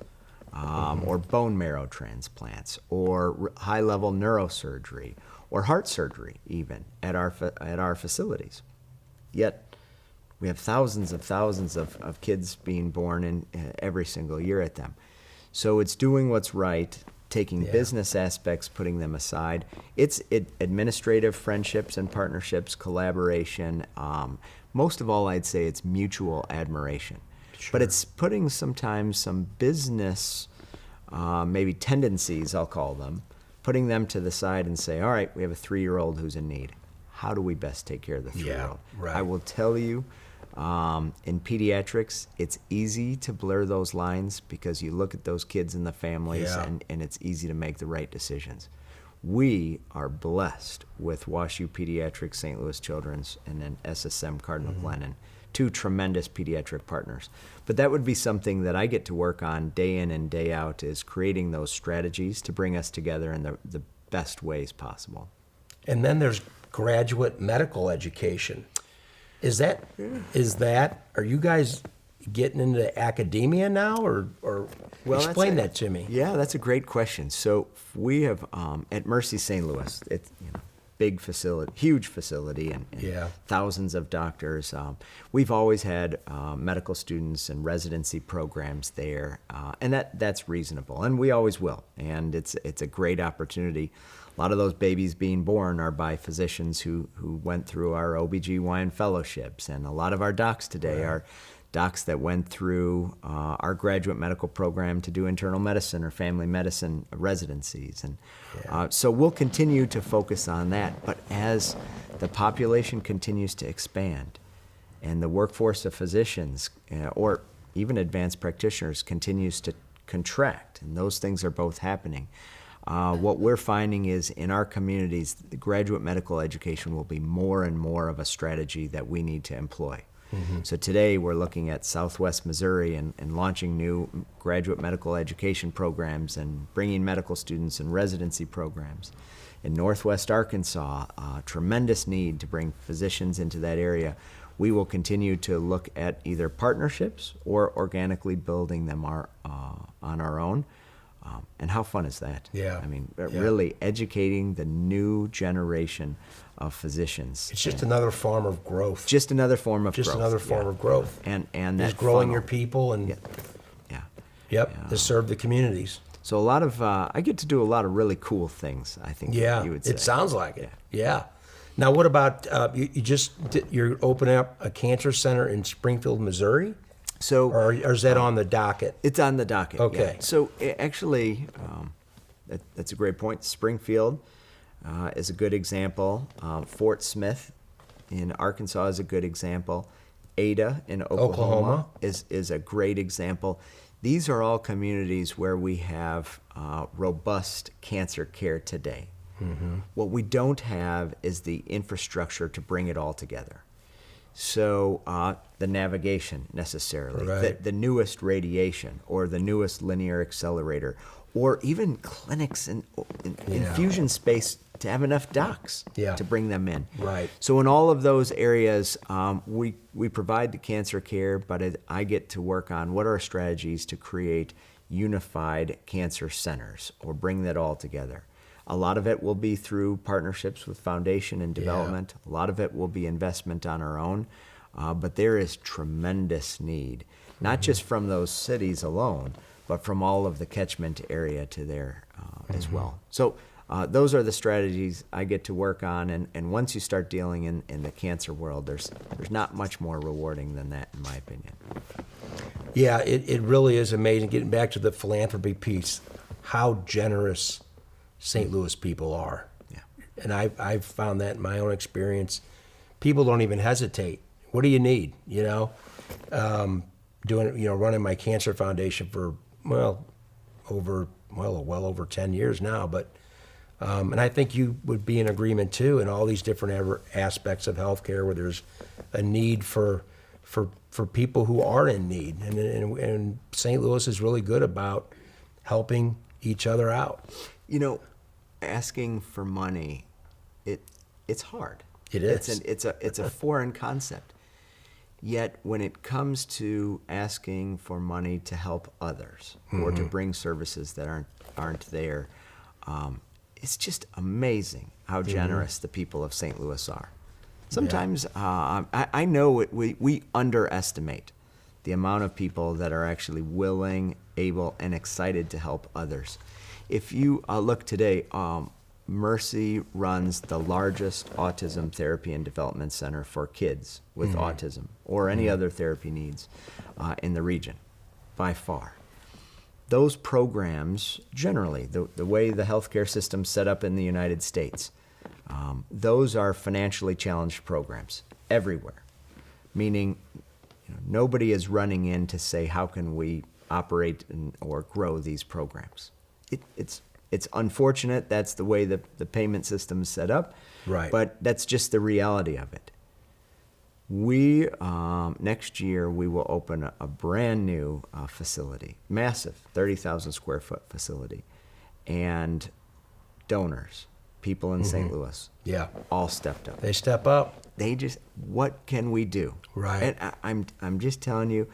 Or bone marrow transplants, or high-level neurosurgery, or heart surgery even at our facilities. Yet We have thousands of kids being born in every single year at them. So it's doing what's right, taking business aspects, putting them aside. It's administrative friendships and partnerships, collaboration. Most of all, I'd say it's mutual admiration. Sure. But it's putting sometimes some business, maybe tendencies, I'll call them, putting them to the side and say, all right, we have a 3-year-old who's in need. How do we best take care of the 3-year-old? Right. I will tell you, in pediatrics, it's easy to blur those lines because you look at those kids and the families, and it's easy to make the right decisions. We are blessed with WashU Pediatrics, St. Louis Children's, and then SSM Cardinal Glennon, 2 tremendous pediatric partners. But that would be something that I get to work on day in and day out, is creating those strategies to bring us together in the best ways possible. And then there's graduate medical education. Are you guys getting into academia now, or explain that to me? Yeah, that's a great question. So we have at Mercy St. Louis, it's big facility, huge facility, and thousands of doctors. We've always had medical students and residency programs there, and that's reasonable, and we always will. And it's a great opportunity. A lot of those babies being born are by physicians who went through our OBGYN fellowships, and a lot of our docs today are docs that went through our graduate medical program to do internal medicine or family medicine residencies. And so we'll continue to focus on that. But as the population continues to expand and the workforce of physicians or even advanced practitioners continues to contract, and those things are both happening, what we're finding is in our communities, the graduate medical education will be more and more of a strategy that we need to employ. So today we're looking at Southwest Missouri and launching new graduate medical education programs and bringing medical students and residency programs. In Northwest Arkansas, tremendous need to bring physicians into that area. We will continue to look at either partnerships or organically building them on our own. And how fun is that? Yeah. I mean, really educating the new generation of physicians. It's just another form of growth. Just another form of growth. Just another form of growth. And just that growing funnel. your people and Yeah. to serve the communities. So a lot of I get to do a lot of really cool things, I think. Yeah, you would say. it sounds like it. Yeah. Now, what about you're opening up a cancer center in Springfield, Missouri? So, or is that on the docket? It's on the docket. Okay. Yeah. So actually, that's a great point. Springfield is a good example. Fort Smith in Arkansas is a good example. Ada in Oklahoma. is a great example. These are all communities where we have robust cancer care today. Mm-hmm. What we don't have is the infrastructure to bring it all together. So the navigation necessarily, right. the newest radiation or the newest linear accelerator, or even clinics and infusion space to have enough docs to bring them in. Right. So in all of those areas, we provide the cancer care, but I get to work on what are our strategies to create unified cancer centers or bring that all together. A lot of it will be through partnerships with foundation and development. A lot of it will be investment on our own. But there is tremendous need, not just from those cities alone, but from all of the catchment area to there as well. So those are the strategies I get to work on. And once you start dealing in the cancer world, there's not much more rewarding than that, in my opinion. Yeah, it really is amazing. Getting back to the philanthropy piece, how generous St. Louis people are. Yeah. And I've found that in my own experience. People don't even hesitate. What do you need? Running my cancer foundation for well over 10 years now. But and I think you would be in agreement too in all these different aspects of healthcare where there's a need for people who are in need, and St. Louis is really good about helping each other out. Asking for money, it's hard. It is. It's a foreign concept. Yet when it comes to asking for money to help others or to bring services that aren't there, it's just amazing how generous the people of St. Louis are. Sometimes I know we underestimate the amount of people that are actually willing, able, and excited to help others. If you look today, Mercy runs the largest autism therapy and development center for kids with autism or any other therapy needs in the region, by far. Those programs, generally, the way the healthcare system's set up in the United States, those are financially challenged programs everywhere, meaning nobody is running in to say, how can we operate or grow these programs? It's unfortunate that's the way the payment system is set up, Right. but that's just the reality of it. We, next year, we will open a brand new facility, massive, 30,000 square foot facility, and donors, people in St. Louis, Yeah. all stepped up. They step up. They just, what can we do? Right. And I'm just telling you,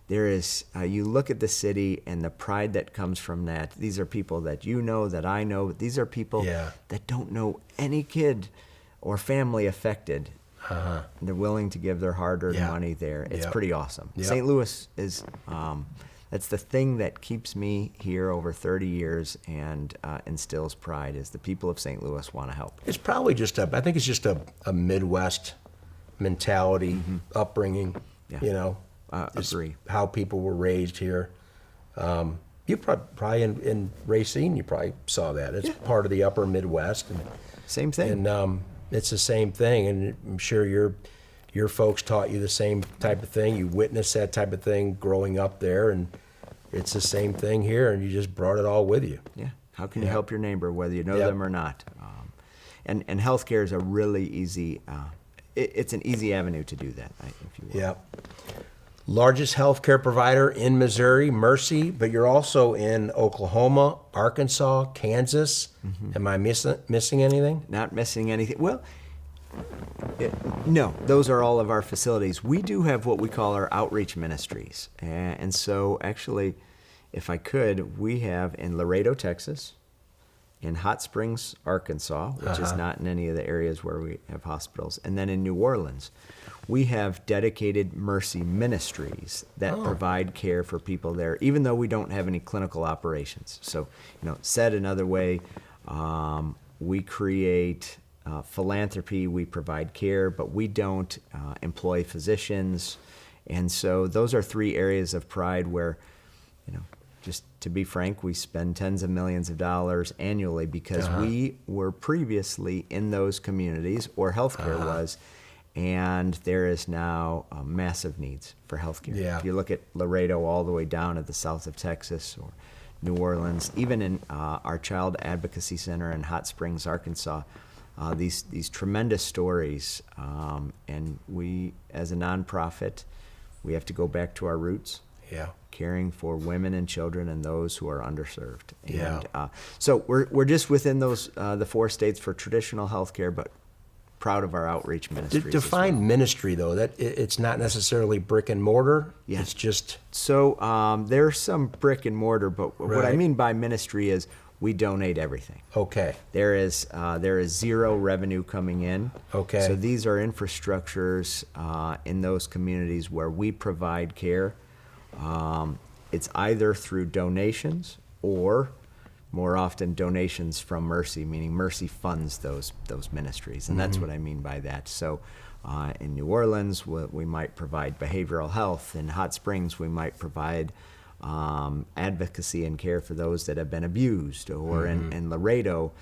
there is, you look at the city and the pride that comes from that. These are people that you know, that I know. These are people Yeah. that don't know any kid or family affected. They're willing to give their hard-earned Yeah. money there. It's Yep. pretty awesome. Yep. St. Louis is, that's the thing that keeps me here over 30 years and instills pride, is the people of St. Louis want to help. It's probably just I think it's just a Midwest mentality, upbringing, Yeah. It's Agree. how people were raised here. You probably in Racine, you probably saw that. It's part of the upper Midwest. Same thing. And it's the same thing, and I'm sure your folks taught you the same type of thing. You witnessed that type of thing growing up there, and it's the same thing here, and you just brought it all with you. Yeah. How can you Yeah. help your neighbor, whether you know Yep. them or not? And healthcare is a really easy, it's an easy avenue to do that, if you will. Yeah. Largest healthcare provider in Missouri, Mercy, but you're also in Oklahoma, Arkansas, Kansas. Am I missing anything? Not missing anything. Well, no, those are all of our facilities. We do have what we call our outreach ministries. And so actually, if I could, we have in Laredo, Texas, in Hot Springs, Arkansas, which is not in any of the areas where we have hospitals, and then in New Orleans, we have dedicated Mercy ministries that provide care for people there, even though we don't have any clinical operations. So, said another way, we create philanthropy, we provide care, but we don't employ physicians. And so those are three areas of pride where, just to be frank, we spend tens of millions of dollars annually because we were previously in those communities, or healthcare was, and there is now massive needs for healthcare. Yeah. If you look at Laredo all the way down at the south of Texas, or New Orleans, even in our Child Advocacy Center in Hot Springs, Arkansas, these tremendous stories, and we, as a nonprofit, we have to go back to our roots. Yeah. Caring for women and children and those who are underserved. Yeah. And so we're just within those the 4 states for traditional healthcare, but proud of our outreach ministries. Define as well. ministry, though. That it's not necessarily brick and mortar. Yeah. It's just So there's some brick and mortar, but what I Right. mean by ministry is we donate everything. okay. There is zero revenue coming in. Okay. So these are infrastructures in those communities where we provide care. It's either through donations or, more often, donations from Mercy, meaning Mercy funds those ministries, and that's what I mean by that. So in New Orleans, we might provide behavioral health. In Hot Springs, we might provide advocacy and care for those that have been abused, or in Laredo,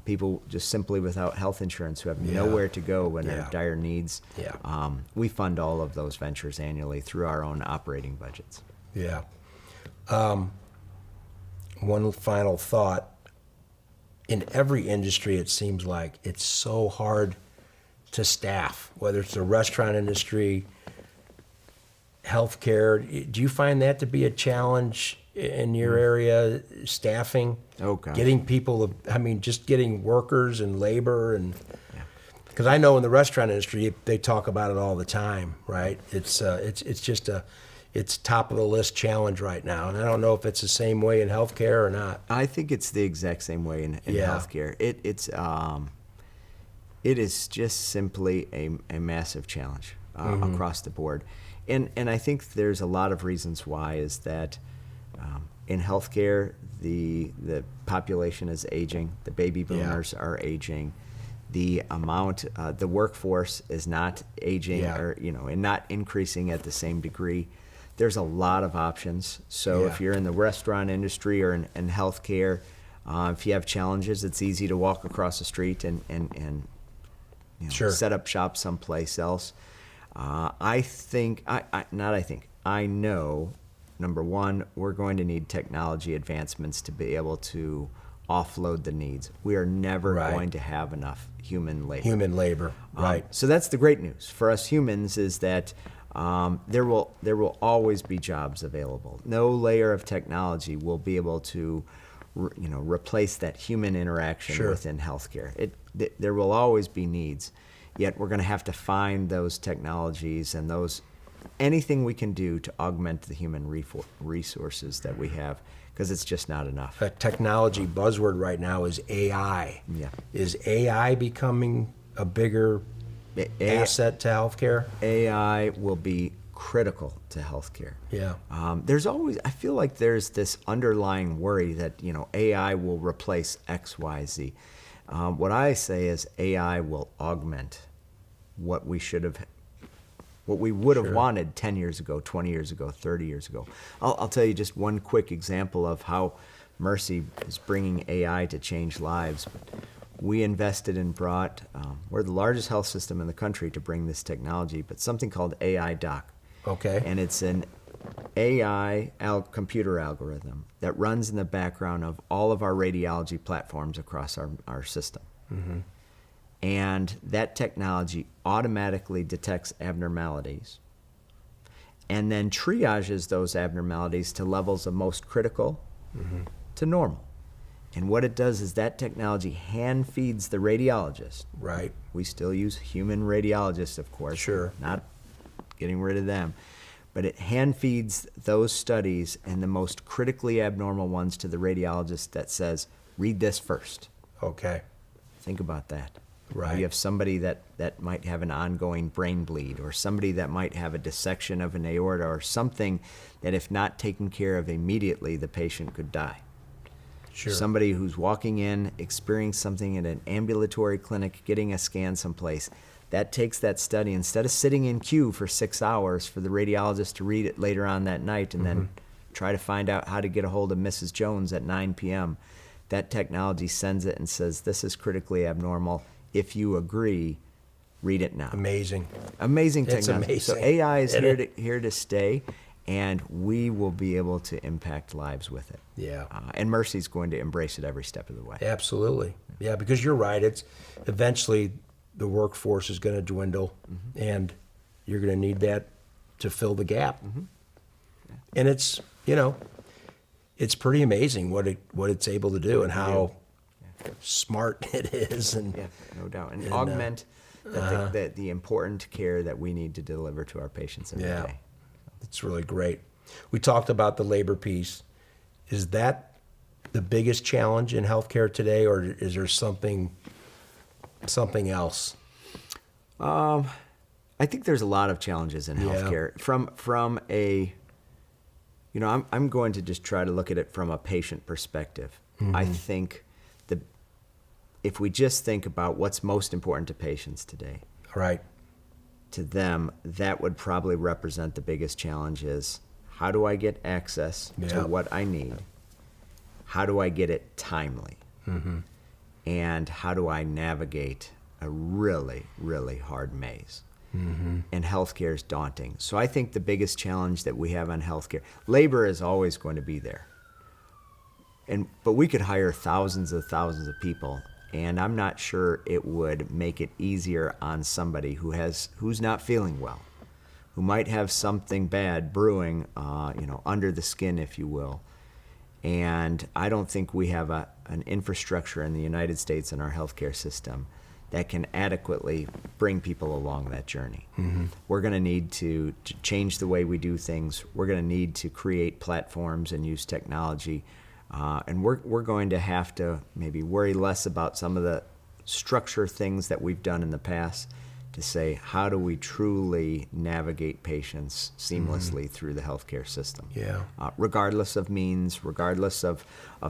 people just simply without health insurance who have nowhere to go when Yeah. have dire needs. Yeah. We fund all of those ventures annually through our own operating budgets. Yeah. One final thought. In every industry, it seems like it's so hard to staff, whether it's the restaurant industry, healthcare. Do you find that to be a challenge in your area, staffing? Oh, God. Getting people, just getting workers and labor, and because I know in the restaurant industry, they talk about it all the time, right? It's just it's top of the list challenge right now, and I don't know if it's the same way in healthcare or not. I think it's the exact same way in Yeah. healthcare. It is just simply a massive challenge across the board. And I think there's a lot of reasons why is that in healthcare, the population is aging, the baby boomers are aging, the workforce is not aging or, and not increasing at the same degree. There's a lot of options. So if you're in the restaurant industry or in healthcare, if you have challenges, it's easy to walk across the street and set up shop someplace else. I know, number one, we're going to need technology advancements to be able to offload the needs. We are never going to have enough human labor. Right. So that's the great news for us humans is that there will always be jobs available. No layer of technology will be able to replace that human interaction within healthcare. There will always be needs, yet we're going to have to find those technologies and anything we can do to augment the human resources that we have, because it's just not enough. A technology buzzword right now is AI. Yeah. Is AI becoming a bigger asset to healthcare? AI will be critical to healthcare. Yeah. I feel like there's this underlying worry that, AI will replace X, Y, Z. What I say is AI will augment what we would have wanted 10 years ago, 20 years ago, 30 years ago. I'll tell you just one quick example of how Mercy is bringing AI to change lives. We invested and brought, we're the largest health system in the country to bring this technology, but something called AI Doc. Okay. And it's an AI computer algorithm that runs in the background of all of our radiology platforms across our system. Mm-hmm. And that technology automatically detects abnormalities and then triages those abnormalities to levels of most critical to normal. And what it does is that technology hand feeds the radiologist. Right. We still use human radiologists, of course. Sure. Not getting rid of them. But it hand feeds those studies and the most critically abnormal ones to the radiologist that says, read this first. Okay. Think about that. Right. You have somebody that might have an ongoing brain bleed, or somebody that might have a dissection of an aorta, or something that if not taken care of immediately, the patient could die. Sure. Somebody who's walking in, experiencing something at an ambulatory clinic, getting a scan someplace, that takes that study, instead of sitting in queue for 6 hours for the radiologist to read it later on that night and then try to find out how to get a hold of Mrs. Jones at 9 p.m., that technology sends it and says, this is critically abnormal. If you agree, read it now. Amazing. Amazing It's technology. amazing. So AI is here to stay, and we will be able to impact lives with it. Yeah. And Mercy's going to embrace it every step of the way. Absolutely. Yeah, because you're right. It's eventually the workforce is going to dwindle, and you're going to need that to fill the gap. And it's it's pretty amazing what it's able to do and how smart it is. And Yeah, no doubt. And augment the important care that we need to deliver to our patients every day. It's really great. We talked about the labor piece. Is that the biggest challenge in healthcare today, or is there something else? I think there's a lot of challenges in healthcare. From a, I'm going to just try to look at it from a patient perspective. I think if we just think about what's most important to patients today, Right. to them, that would probably represent the biggest challenge is, how do I get access to what I need? How do I get it timely? And how do I navigate a really, really hard maze? And healthcare is daunting. So I think the biggest challenge that we have on healthcare, labor is always going to be there. But we could hire thousands of people, and I'm not sure it would make it easier on somebody who's not feeling well, who might have something bad brewing, under the skin, if you will. And I don't think we have an infrastructure in the United States in our healthcare system that can adequately bring people along that journey. We're going to need to change the way we do things. We're going to need to create platforms and use technology. And we're going to have to maybe worry less about some of the structure things that we've done in the past to say, how do we truly navigate patients seamlessly through the healthcare system? Yeah. Regardless of means, regardless of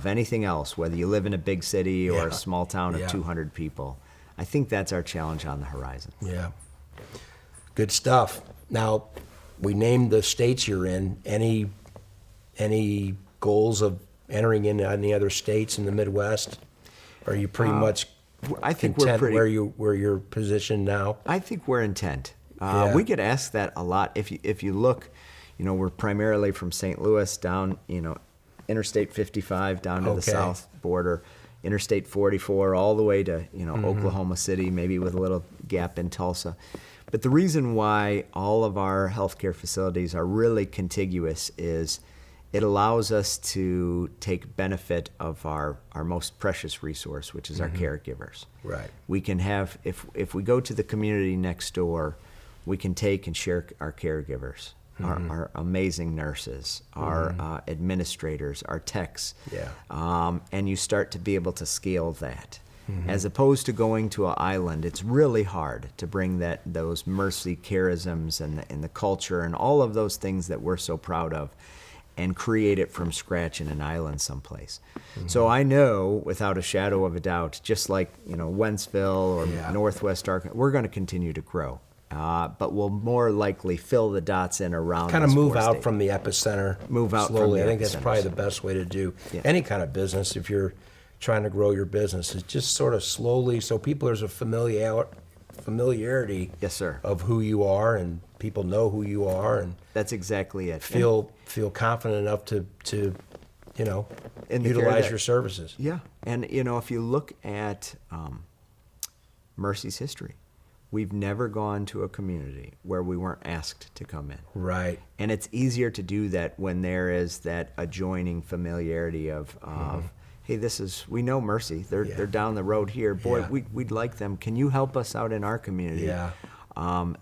anything else, whether you live in a big city or Yeah. a small town of Yeah. 200 people. I think that's our challenge on the horizon. Yeah. Good stuff. Now, we named the states you're in. Any goals of entering into any other states in the Midwest? Or are you pretty much I think we're content pretty. where you're positioned now? I think we're intent. Yeah. We get asked that a lot. If you look, we're primarily from St. Louis down, Interstate 55 down to the Okay. south border, Interstate 44 all the way to Oklahoma City, maybe with a little gap in Tulsa. But the reason why all of our healthcare facilities are really contiguous is it allows us to take benefit of our most precious resource, which is our caregivers. Right. We can have, if we go to the community next door, we can take and share our caregivers, our amazing nurses, our administrators, our techs. Yeah. And you start to be able to scale that. As opposed to going to an island, it's really hard to bring those Mercy charisms and the culture and all of those things that we're so proud of and create it from scratch in an island someplace. So I know without a shadow of a doubt, just like Wentzville or Yeah. Northwest Arkansas, we're going to continue to grow. But we'll more likely fill the dots in around Kind of those move four out states. from the epicenter. Move out from slowly. the I think that's epicenters. probably the best way to do Yeah. any kind of business. If you're trying to grow your business, is just sort of slowly, so there's a familiarity. Yes, sir. Of who you are, and people know who you are, and That's exactly it. feel confident enough to In the care utilize that- your services. Yeah, and if you look at Mercy's history, we've never gone to a community where we weren't asked to come in. Right. And it's easier to do that when there is that adjoining familiarity of hey, we know Mercy. They're Yeah. they're down the road here. Boy, Yeah. we'd like them. Can you help us out in our community? Yeah.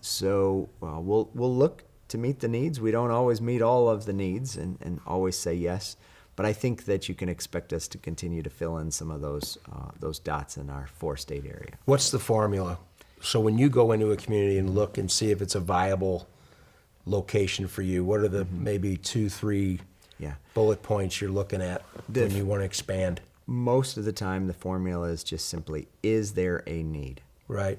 So we'll look to meet the needs. We don't always meet all of the needs and always say yes. But I think that you can expect us to continue to fill in some of those dots in our 4-state area. What's the formula? So when you go into a community and look and see if it's a viable location for you, what are the maybe 2-3 Yeah. bullet points you're looking at when you want to expand? Most of the time, the formula is just simply, is there a need? Right.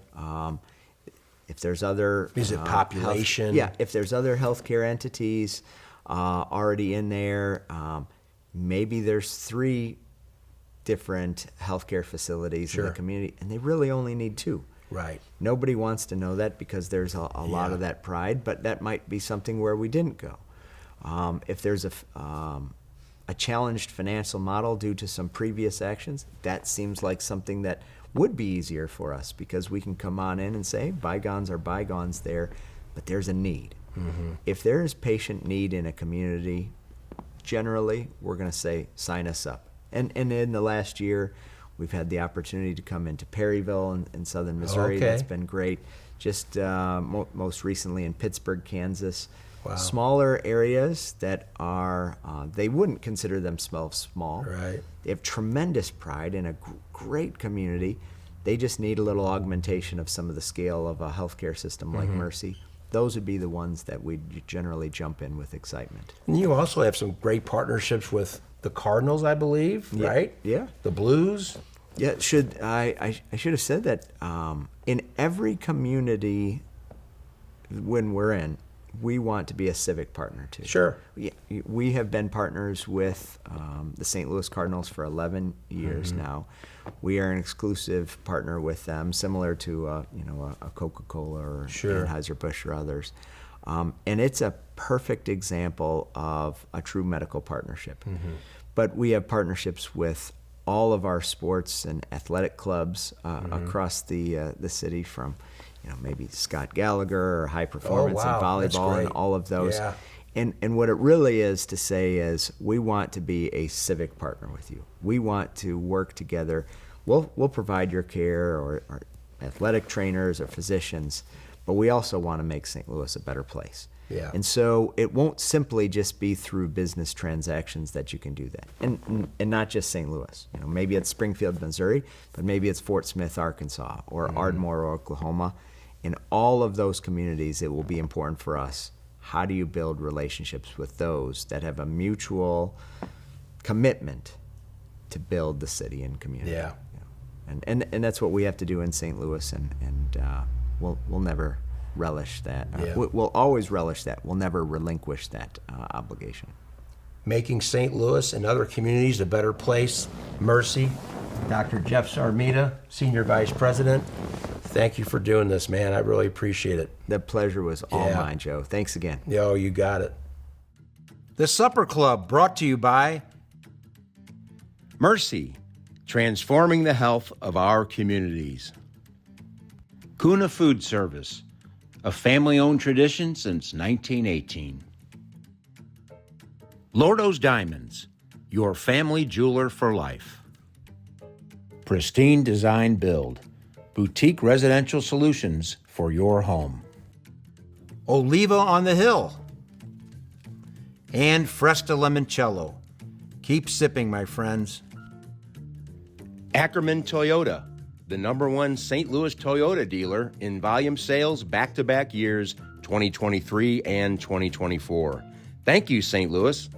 If there's other... Is it population? If there's other healthcare entities already in there, maybe there's 3 different healthcare facilities in the Sure. community, and they really only need 2. Right. Nobody wants to know that because there's a lot of that pride, but that might be something where we didn't go. If there's a challenged financial model due to some previous actions, that seems like something that would be easier for us because we can come on in and say, bygones are bygones there, but there's a need. If there is patient need in a community, generally, we're going to say, sign us up. And in the last year, we've had the opportunity to come into Perryville in southern Missouri. Okay. That's been great. Just most recently in Pittsburgh, Kansas. Wow. Smaller areas that are, they wouldn't consider themselves small. Right. They have tremendous pride in a great community. They just need a little augmentation of some of the scale of a healthcare system like Mercy. Those would be the ones that we generally jump in with excitement. And you also have some great partnerships with the Cardinals, I believe, right? Yeah. The Blues. Yeah, I should have said that. In every community when we're in, we want to be a civic partner too. Sure. We have been partners with the St. Louis Cardinals for 11 years now. We are an exclusive partner with them, similar to a Coca-Cola or Sure. Anheuser-Busch or others. And it's a perfect example of a true medical partnership. But we have partnerships with all of our sports and athletic clubs across the city, from maybe Scott Gallagher or High Performance wow. and That's volleyball and great. all of those. Yeah. And what it really is to say is we want to be a civic partner with you. We want to work together. We'll provide your care or athletic trainers or physicians, but we also want to make St. Louis a better place. Yeah. And so it won't simply just be through business transactions that you can do that. And not just St. Louis. You know, maybe it's Springfield, Missouri, but maybe it's Fort Smith, Arkansas, or Ardmore, Oklahoma. In all of those communities, it will be important for us. How do you build relationships with those that have a mutual commitment to build the city and community? Yeah. And that's what we have to do in St. Louis, and we'll never relish that. Yeah. We'll always relish that. We'll never relinquish that obligation. Making St. Louis and other communities a better place. Mercy, Dr. Jeff Ciaramita, Senior Vice President, thank you for doing this, man. I really appreciate it. The pleasure was all Yeah. mine, Joe. Thanks again. Yo, you got it. The Supper Club, brought to you by Mercy, transforming the health of our communities. Kuna Food Service, a family-owned tradition since 1918. Lordo's Diamonds, your family jeweler for life. Pristine Design Build, boutique residential solutions for your home. Oliva on the Hill. And Fresta Limoncello. Keep sipping, my friends. Ackerman Toyota, the #1 St. Louis Toyota dealer in volume sales back-to-back years 2023 and 2024. Thank you, St. Louis.